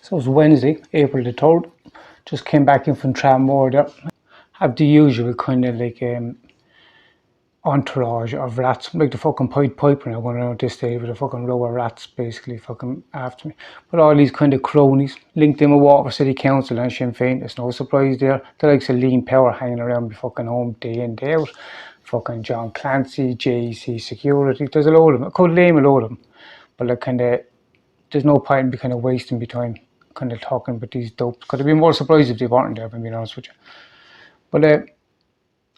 So it was Wednesday, April the 3rd. Just came back in from Tranmore there. Have the usual kind of like entourage of rats, like the fucking Pied Piper now going around this day with a fucking row of rats basically fucking after me. But all these kind of cronies linked in with Waterford City Council and Sinn Féin. There's no surprise there. The likes of Lean Power hanging around me fucking home day in, day out. Fucking John Clancy, JEC Security. There's a load of them. I could name a load of them. But like kind of, there's no point in me kind of wasting my time kind of talking about these dopes. Could have been more surprised if they weren't there, if I'm being honest with you. But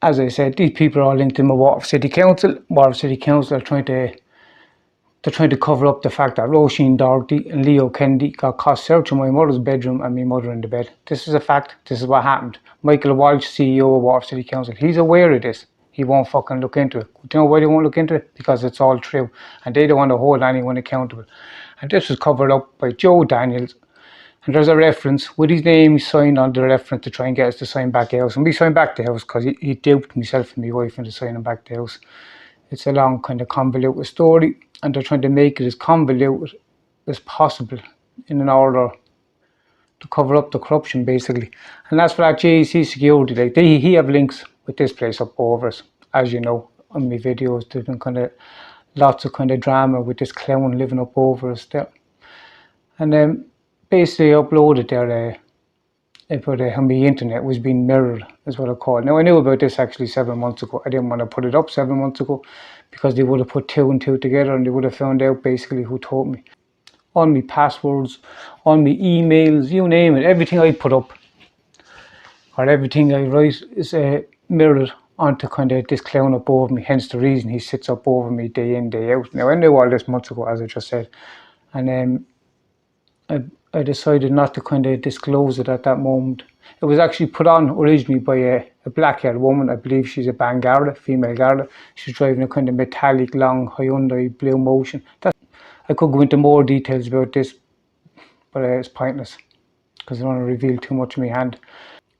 as I said, these people are all linked in with Waterford City Council. Waterford City Council are trying to cover up the fact that Roisin Doherty and Leo Kennedy got caught searching my mother's bedroom and my mother in the bed. This is a fact. This is what happened. Michael Walsh, CEO of Waterford City Council, he's aware of this. He won't fucking look into it. Do you know why they won't look into it? Because it's all true. And they don't want to hold anyone accountable. And this was covered up by Joe Daniels. And there's a reference with his name signed on the reference to try and get us to sign back the house. And we signed back the house because he duped myself and my wife into signing back the house. It's a long kind of convoluted story, and they're trying to make it as convoluted as possible in order to cover up the corruption basically. And that's for that JEC Security. Like he have links with this place up over us, as you know, on my videos. There's been kind of lots of kind of drama with this clown living up over us there. And then basically uploaded there about how my internet was being mirrored, is what I call it. Now I knew about this actually 7 months ago. I didn't want to put it up 7 months ago because they would have put 2 and 2 together and they would have found out basically who told me. All my passwords, all my emails, you name it, everything I put up or everything I write is mirrored onto kind of this clown up over me, hence the reason he sits up over me day in, day out. Now I knew all this months ago, as I just said, and I decided not to kind of disclose it at that moment. It was actually put on originally by a black-haired woman. I believe she's a Bangarda, female Garda. She's driving a kind of metallic long Hyundai Blue Motion. I could go into more details about this, but it's pointless because I don't want to reveal too much of my hand.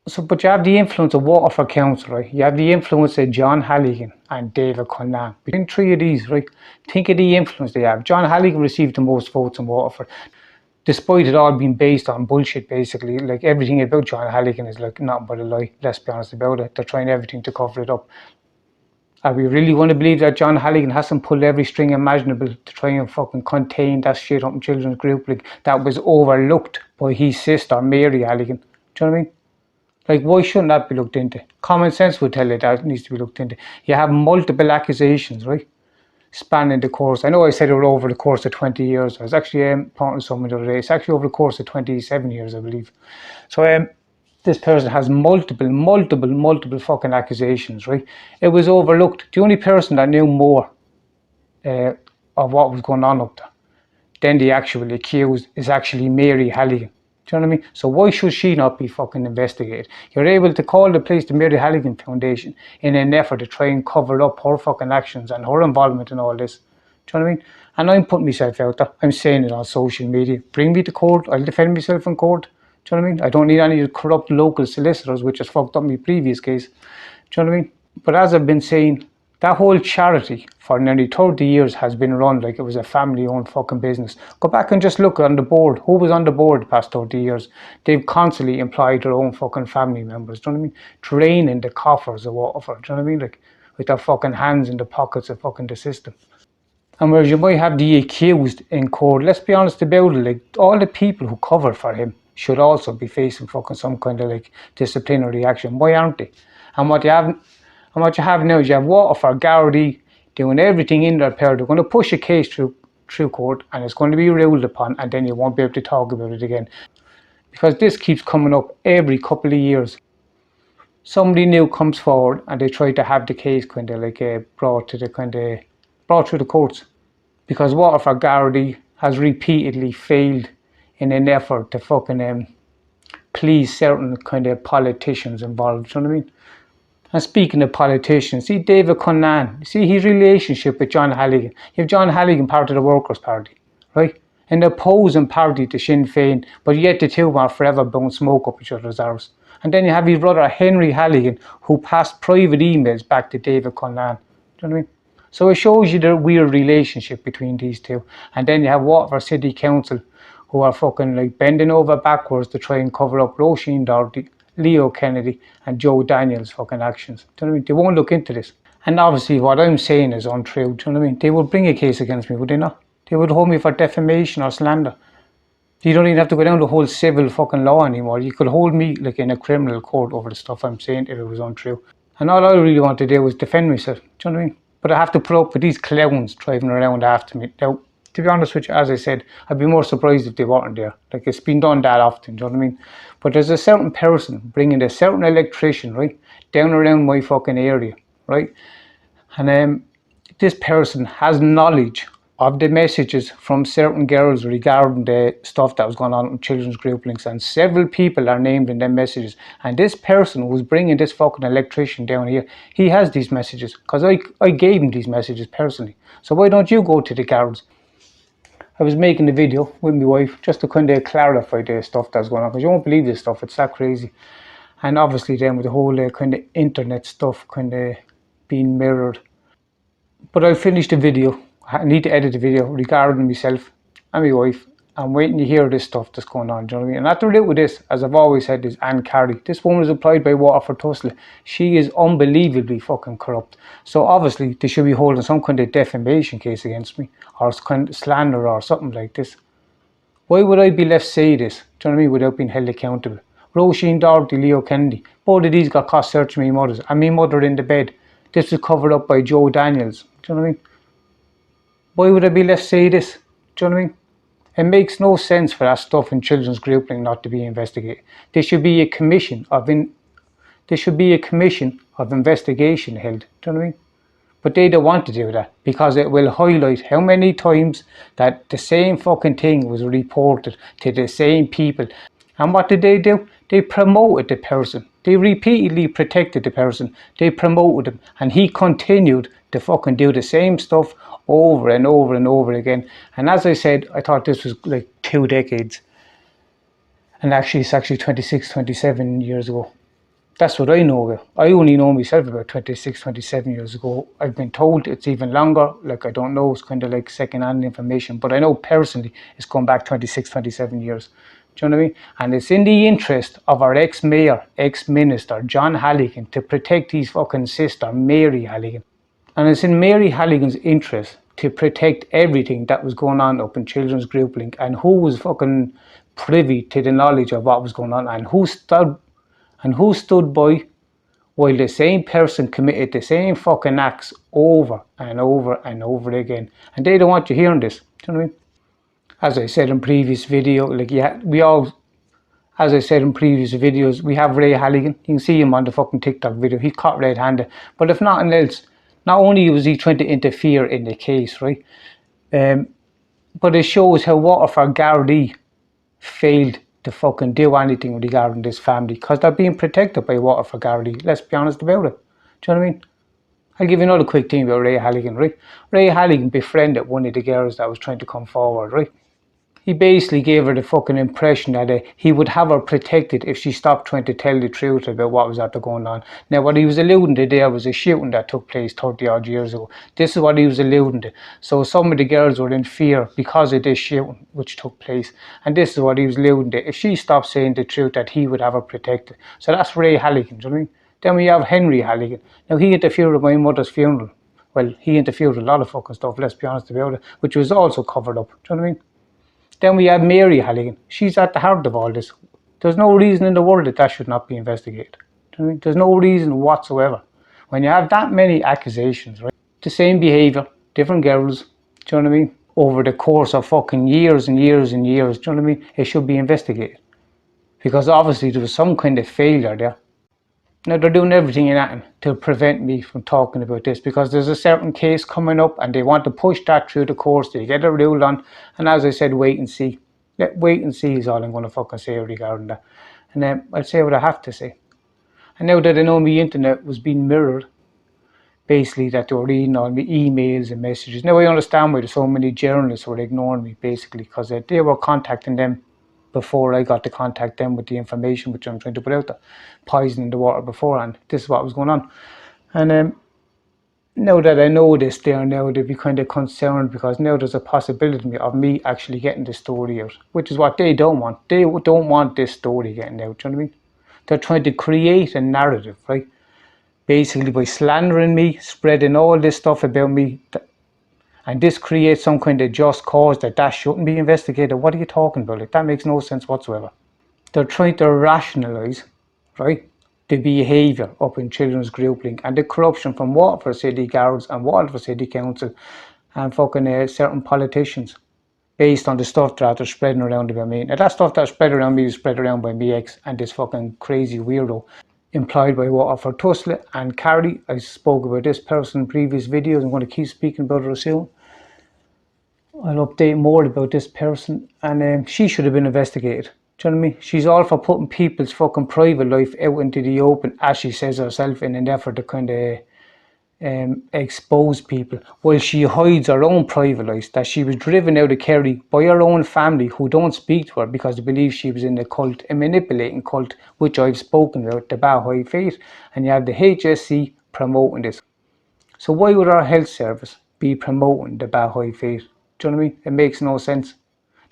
So, but you have the influence of Waterford Council, right? You have the influence of John Halligan and David Conlan. Between 3 of these, right? Think of the influence they have. John Halligan received the most votes in Waterford, despite it all being based on bullshit, basically. Like everything about John Halligan is like nothing but a lie, let's be honest about it. They're trying everything to cover it up. Are we really going to believe that John Halligan hasn't pulled every string imaginable to try and fucking contain that shit up in children's group like that was overlooked by his sister Mary Halligan? Do you know what I mean? Like, why shouldn't that be looked into? Common sense would tell you that it needs to be looked into. You have multiple accusations, right? Spanning the course. I know I said it was over the course of 20 years. I was actually talking to someone the other day. It's actually over the course of 27 years, I believe. So this person has multiple fucking accusations, right? It was overlooked. The only person that knew more of what was going on up there than the actual accused is actually Mary Halligan. Do you know what I mean? So why should she not be fucking investigated? You're able to call the place the Mary Halligan Foundation in an effort to try and cover up her fucking actions and her involvement in all this. Do you know what I mean? And I'm putting myself out there. I'm saying it on social media. Bring me to court. I'll defend myself in court. Do you know what I mean? I don't need any corrupt local solicitors, which has fucked up my previous case. Do you know what I mean? But as I've been saying, that whole charity for nearly 30 years has been run like it was a family-owned fucking business. Go back and just look on the board. Who was on the board the past 30 years? They've constantly employed their own fucking family members. Do you know what I mean? Draining the coffers of Waterford. Do you know what I mean? Like, with their fucking hands in the pockets of fucking the system. And whereas you might have the accused in court, let's be honest about it, like, all the people who covered for him should also be facing fucking some kind of like disciplinary action. Why aren't they? And what you have now is you have Waterford Gardaí doing everything in their power. They're going to push a case through court and it's going to be ruled upon, and then you won't be able to talk about it again. Because this keeps coming up every couple of years. Somebody new comes forward and they try to have the case kind of like brought through the courts. Because Waterford Gardaí has repeatedly failed in an effort to fucking please certain kind of politicians involved. Do you know what I mean? And speaking of politicians, see David Conlan, see his relationship with John Halligan. You have John Halligan part of the Workers' Party, right? An opposing party to Sinn Féin, but yet the two are forever blowing smoke up each other's arse. And then you have his brother Henry Halligan, who passed private emails back to David Conlan. Do you know what I mean? So it shows you the weird relationship between these two. And then you have Waterford City Council, who are fucking like bending over backwards to try and cover up Roisin Doherty, Leo Kennedy, and Joe Daniels' fucking actions. Do you know what I mean? They won't look into this. And obviously, what I'm saying is untrue. Do you know what I mean? They would bring a case against me, would they not? They would hold me for defamation or slander. You don't even have to go down the whole civil fucking law anymore. You could hold me like in a criminal court over the stuff I'm saying if it was untrue. And all I really want to do was defend myself. Do you know what I mean? But I have to put up with these clowns driving around after me. Now, to be honest with you, as I said, I'd be more surprised if they weren't there. Like, it's been done that often, do you know what I mean? But there's a certain person bringing a certain electrician, right, down around my fucking area, right? And this person has knowledge of the messages from certain girls regarding the stuff that was going on in children's group links, and several people are named in them messages. And this person who's bringing this fucking electrician down here, he has these messages because I gave him these messages personally. So why don't you go to the girls? I was making a video with my wife just to kind of clarify the stuff that's going on, because you won't believe this stuff, it's that crazy. And obviously then with the whole kind of internet stuff kind of being mirrored. But I'll finish the video. I need to edit the video regarding myself and my wife. I'm waiting to hear this stuff that's going on, do you know what I mean? And not to do with this, as I've always said, is Anne Carey. This woman is employed by Waterford Tussle. She is unbelievably fucking corrupt. So obviously they should be holding some kind of defamation case against me, or kind of slander or something like this. Why would I be left say this, do you know what I mean, without being held accountable? Roisin Doherty, Leo Kennedy, both of these got caught searching my mothers, and my mother in the bed. This was covered up by Joe Daniels, do you know what I mean? Why would I be left say this, do you know what I mean? It makes no sense for that stuff in children's grouping not to be investigated. There should be a commission of investigation held, do you know what I mean? But they don't want to do that because it will highlight how many times that the same fucking thing was reported to the same people. And what did they do? They promoted the person. They repeatedly protected the person. They promoted him. And he continued to fucking do the same stuff over and over and over again. And as I said, I thought this was like 2 decades. And actually, it's actually 26, 27 years ago. That's what I know about. I only know myself about 26, 27 years ago. I've been told it's even longer. Like, I don't know, it's kind of like second-hand information. But I know personally it's gone back 26, 27 years. Do you know what I mean? And it's in the interest of our ex-mayor, ex-minister, John Halligan, to protect his fucking sister, Mary Halligan. And it's in Mary Halligan's interest to protect everything that was going on up in Children's Group Link, and who was fucking privy to the knowledge of what was going on, and who stood by while the same person committed the same fucking acts over and over and over again. And they don't want you hearing this. Do you know what I mean? As I said in previous video, as I said in previous videos, we have Ray Halligan. You can see him on the fucking TikTok video. He caught red-handed. But if nothing else, not only was he trying to interfere in the case, right? But it shows how Waterford Gardaí failed to fucking do anything regarding this family, because they're being protected by Waterford Gardaí. Let's be honest about it. Do you know what I mean? I'll give you another quick thing about Ray Halligan, right? Ray Halligan befriended one of the girls that was trying to come forward, right? He basically gave her the fucking impression that he would have her protected if she stopped trying to tell the truth about what was after going on. Now, what he was alluding to there was a shooting that took place 30 odd years ago. This is what he was alluding to. So some of the girls were in fear because of this shooting which took place. And this is what he was alluding to. If she stopped saying the truth, that he would have her protected. So that's Ray Halligan, do you know what I mean? Then we have Henry Halligan. Now, he interfered with my mother's funeral. Well, he interfered with a lot of fucking stuff, let's be honest about it, which was also covered up. Do you know what I mean? Then we have Mary Halligan. She's at the heart of all this. There's no reason in the world that should not be investigated. Do you know what I mean? There's no reason whatsoever. When you have that many accusations, right? The same behaviour, different girls, do you know what I mean? Over the course of fucking years and years and years, do you know what I mean? It should be investigated. Because obviously there was some kind of failure there. Now, they're doing everything in that to prevent me from talking about this, because there's a certain case coming up and they want to push that through the courts to get it ruled on. And as I said, wait and see. Wait and see is all I'm going to fucking say regarding that. And then I'll say what I have to say. And now that I know my internet was being mirrored, basically that they were reading all my emails and messages. Now I understand why there's so many journalists were ignoring me, basically, because they were contacting them before I got to contact them with the information which I'm trying to put out there, poisoning the water beforehand. This is what was going on. And now that I know this there now, they'd be kind of concerned because now there's a possibility of me actually getting the story out, which is what they don't want. They don't want this story getting out, do you know what I mean? They're trying to create a narrative, right? Basically by slandering me, spreading all this stuff about me, and this creates some kind of just cause that shouldn't be investigated. What are you talking about? Like, that makes no sense whatsoever. They're trying to rationalise, right, the behaviour up in Children's Group Link and the corruption from Waterford City Guards and Waterford City Council and fucking certain politicians based on the stuff that they're spreading around about me. Now that stuff that's spread around me is spread around by me ex and this fucking crazy weirdo employed by Waterford Tussle and Carrie. I spoke about this person in previous videos. I'm going to keep speaking about her soon. I'll update more about this person, and she should have been investigated. Do you know what I mean? She's all for putting people's fucking private life out into the open, as she says herself, in an effort to kind of expose people, while she hides her own private life, that she was driven out of Kerry by her own family who don't speak to her because they believe she was in the cult, a manipulating cult, which I've spoken about, the Baha'i Faith, and you have the HSC promoting this. So why would our health service be promoting the Baha'i Faith? Do you know what I mean? It makes no sense.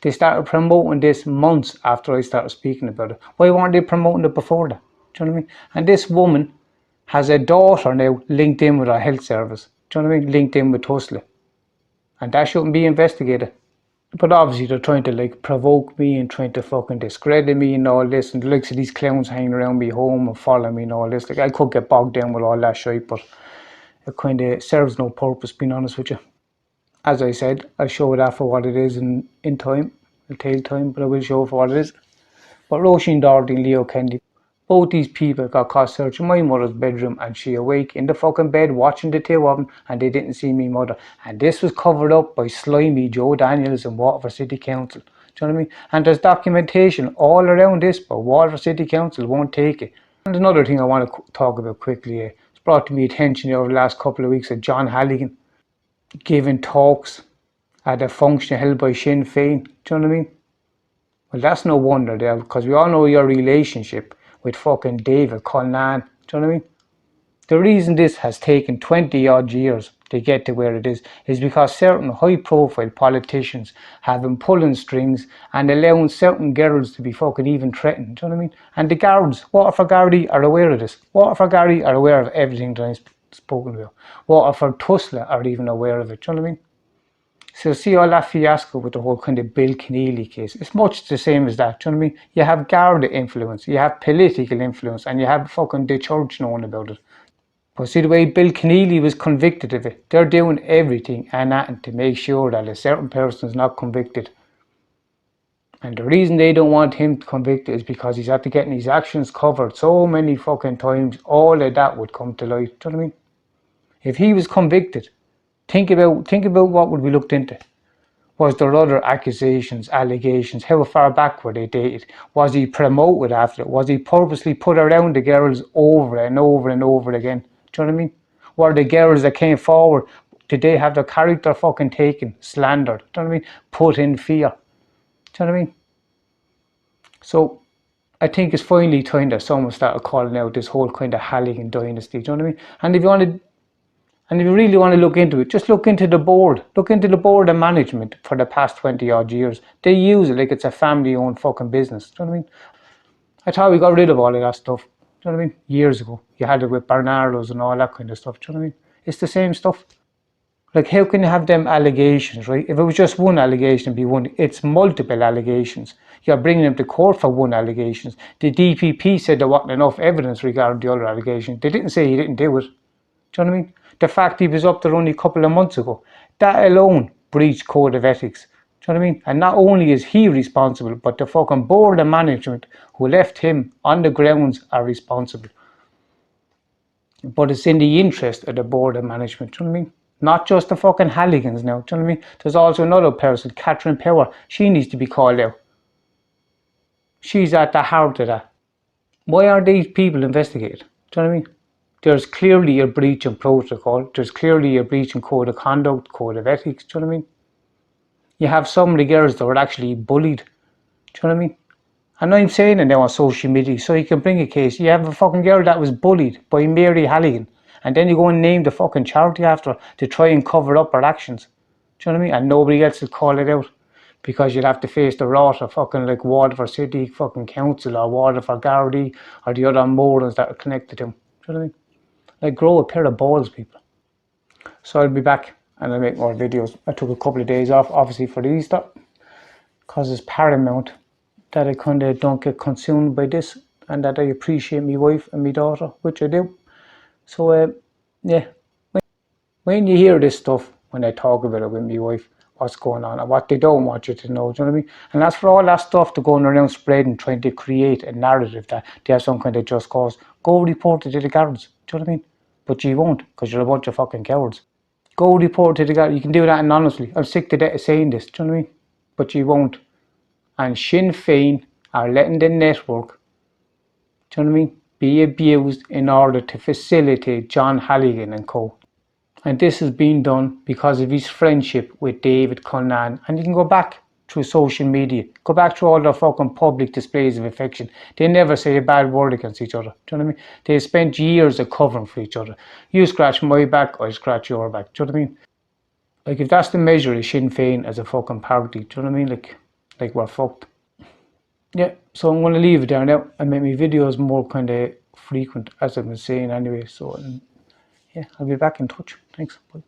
They started promoting this months after I started speaking about it. Why weren't they promoting it before that? Do you know what I mean? And this woman has a daughter now linked in with our health service. Do you know what I mean? Linked in with Tussle. And that shouldn't be investigated. But obviously they're trying to like provoke me and trying to fucking discredit me and all this, and the likes of these clowns hanging around me home and following me and all this. Like, I could get bogged down with all that shit, but it kind of serves no purpose, being honest with you. As I said, I'll show that for what it is in time. It'll take time, but I will show it for what it is. But Roisin Doherty and Leo Kennedy, both these people got caught searching my mother's bedroom, and she awake in the fucking bed watching the two of them, and they didn't see me mother. And this was covered up by slimy Joe Daniels and Waterford City Council. Do you know what I mean? And there's documentation all around this, but Waterford City Council won't take it. And another thing I want to talk about quickly, it's brought to my attention over the last couple of weeks of John Halligan giving talks at a function held by Sinn Féin. Do you know what I mean? Well, that's no wonder there, because we all know your relationship with fucking David Cullinane. Do you know what I mean? The reason this has taken 20 odd years to get to where it is because certain high profile politicians have been pulling strings and allowing certain girls to be fucking even threatened. Do you know what I mean? And the guards, Waterford Gardaí, are aware of this. Waterford Gardaí are aware of everything that I've spoken about. Waterford Tussle are even aware of it. Do you know what I mean? So see all that fiasco with the whole kind of Bill Keneally case. It's much the same as that. Do you know what I mean? You have Garda influence, you have political influence, and you have fucking the church knowing about it. But see the way Bill Keneally was convicted of it, they're doing everything and nothing to make sure that a certain person is not convicted. And the reason they don't want him convicted is because he's after getting his actions covered so many fucking times, all of that would come to light. Do you know what I mean? If he was convicted, think about what would be looked into. Was there other accusations, allegations? How far back were they dated? Was he promoted after it? Was he purposely put around the girls over and over and over again? Do you know what I mean? Were the girls that came forward, did they have their character fucking taken, slandered? Do you know what I mean? Put in fear. Do you know what I mean? So I think it's finally time that someone started calling out this whole kind of Halligan dynasty. Do you know what I mean? And if you really want to look into it, just look into the board. Look into the board of management for the past 20 odd years. They use it like it's a family owned fucking business. Do you know what I mean? I thought we got rid of all of that stuff. Do you know what I mean? Years ago. You had it with Bernardo's and all that kind of stuff. Do you know what I mean? It's the same stuff. Like, how can you have them allegations, right? If it was just one allegation, it'd be one. It's multiple allegations. You're bringing them to court for one allegation. The DPP said there wasn't enough evidence regarding the other allegation. They didn't say he didn't do it. Do you know what I mean? The fact he was up there only a couple of months ago, that alone breached code of ethics. Do you know what I mean? And not only is he responsible, but the fucking board of management who left him on the grounds are responsible. But it's in the interest of the board of management. Do you know what I mean? Not just the fucking Halligans now. Do you know what I mean? There's also another person, Catherine Power. She needs to be called out. She's at the heart of that. Why are these people investigated? Do you know what I mean? There's clearly a breach in protocol. There's clearly a breach in code of conduct, code of ethics. Do you know what I mean? You have some of the girls that were actually bullied. Do you know what I mean? And I'm saying it now on social media so you can bring a case. You have a fucking girl that was bullied by Mary Halligan, And then you go and name the fucking charity after to try and cover up our actions. Do you know what I mean? And nobody else will call it out. Because you'd have to face the wrath of fucking like Waterford City fucking Council or Waterford Gardaí or the other morons that are connected to them. Do you know what I mean? Like, grow a pair of balls, people. So I'll be back and I'll make more videos. I took a couple of days off, obviously, for Easter, because it's paramount that I kind of don't get consumed by this and that I appreciate my wife and my daughter, which I do. So, yeah, when you hear this stuff, when I talk about it with my wife, what's going on and what they don't want you to know, do you know what I mean? And that's for all that stuff to going around spreading, trying to create a narrative that they have some kind of just cause. Go report it to the guards, do you know what I mean? But you won't, because you're a bunch of fucking cowards. Go report to the guards. You can do that anonymously. I'm sick to death of saying this, do you know what I mean? But you won't. And Sinn Féin are letting the network, do you know what I mean, be abused in order to facilitate John Halligan and co. And this has been done because of his friendship with David Cullinane. And you can go back through social media, go back through all their fucking public displays of affection. They never say a bad word against each other. Do you know what I mean? They spent years of covering for each other. You scratch my back, I scratch your back. Do you know what I mean? Like, if that's the measure of Sinn Féin as a fucking party, do you know what I mean? Like we're fucked. Yeah, so I'm going to leave it there now and make my videos more kind of frequent, as I've been saying anyway. So, yeah, I'll be back in touch. Thanks. Bye.